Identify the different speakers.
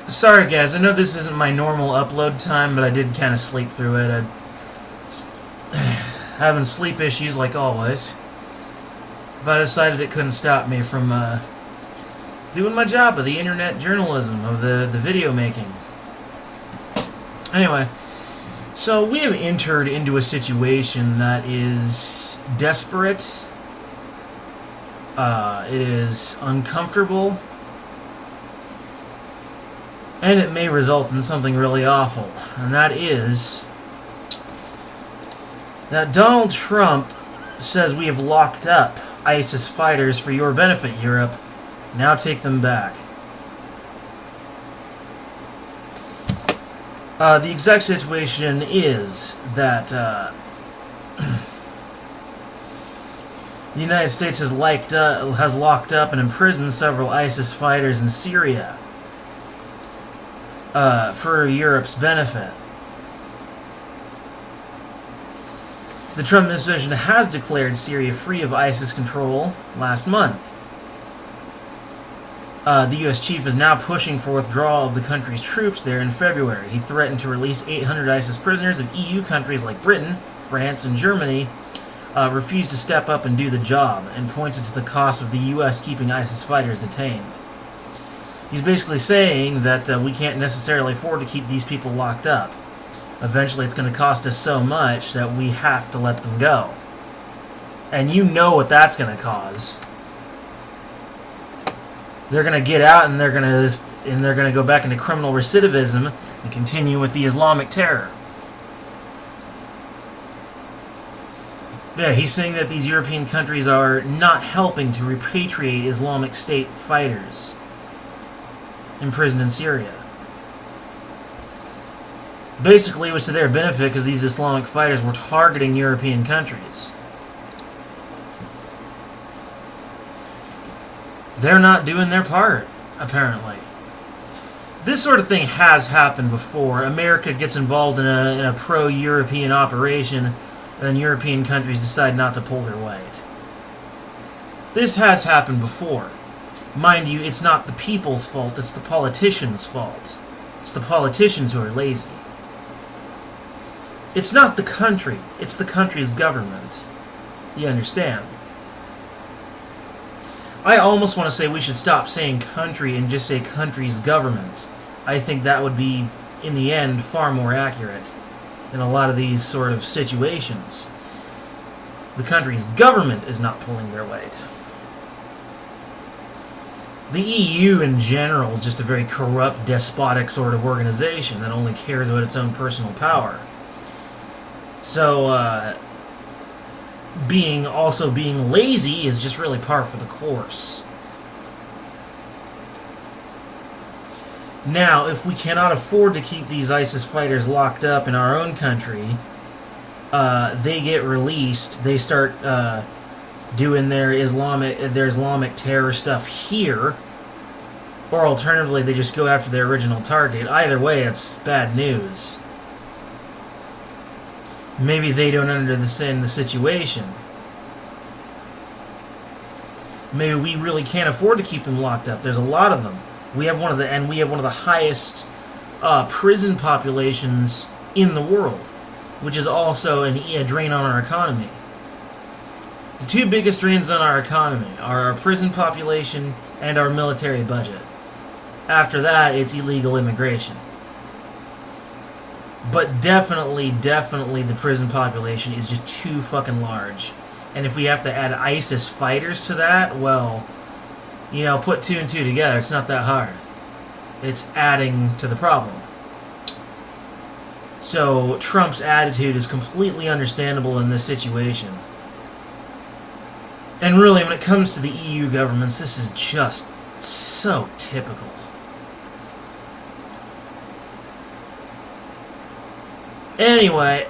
Speaker 1: Sorry guys, I know this isn't my normal upload time, but I did kind of sleep through it. Having sleep issues like always. But I decided it couldn't stop me from doing my job of the internet journalism, of the video making. Anyway, so we have entered into a situation that is desperate. It is uncomfortable. And it may result in something really awful. And that is that Donald Trump says we have locked up ISIS fighters for your benefit, Europe. Now take them back. The exact situation is that the United States has locked up and imprisoned several ISIS fighters in Syria for Europe's benefit. The Trump administration has declared Syria free of ISIS control last month. The U.S. chief is now pushing for withdrawal of the country's troops there in February. He threatened to release 800 ISIS prisoners, and EU countries like Britain, France, and Germany refused to step up and do the job, and pointed to the cost of the U.S. keeping ISIS fighters detained. He's basically saying that we can't necessarily afford to keep these people locked up. Eventually it's going to cost us so much that we have to let them go. And you know what that's going to cause. They're going to get out and they're going to go back into criminal recidivism and continue with the Islamic terror. Yeah, he's saying that these European countries are not helping to repatriate Islamic State fighters imprisoned in Syria. Basically, it was to their benefit because these Islamic fighters were targeting European countries. They're not doing their part, apparently. This sort of thing has happened before. America gets involved in a pro-European operation, and then European countries decide not to pull their weight. This has happened before. Mind you, it's not the people's fault, it's the politicians' fault. It's the politicians who are lazy. It's not the country, it's the country's government. You understand? I almost want to say we should stop saying country and just say country's government. I think that would be, in the end, far more accurate in a lot of these sort of situations. The country's government is not pulling their weight. The EU in general is just a very corrupt, despotic sort of organization that only cares about its own personal power. So, being lazy is just really par for the course. Now, if we cannot afford to keep these ISIS fighters locked up in our own country, they get released, they start doing their Islamic terror stuff here, or alternatively they just go after their original target. Either way, it's bad news. Maybe they don't understand the situation. Maybe we really can't afford to keep them locked up. There's a lot of them. We have one of the highest prison populations in the world, which is also a drain on our economy. The two biggest drains on our economy are our prison population and our military budget. After that, it's illegal immigration. But definitely the prison population is just too fucking large. And if we have to add ISIS fighters to that, well, you know, put two and two together, it's not that hard. It's adding to the problem. So Trump's attitude is completely understandable in this situation. And really, when it comes to the EU governments, this is just so typical. Anyway,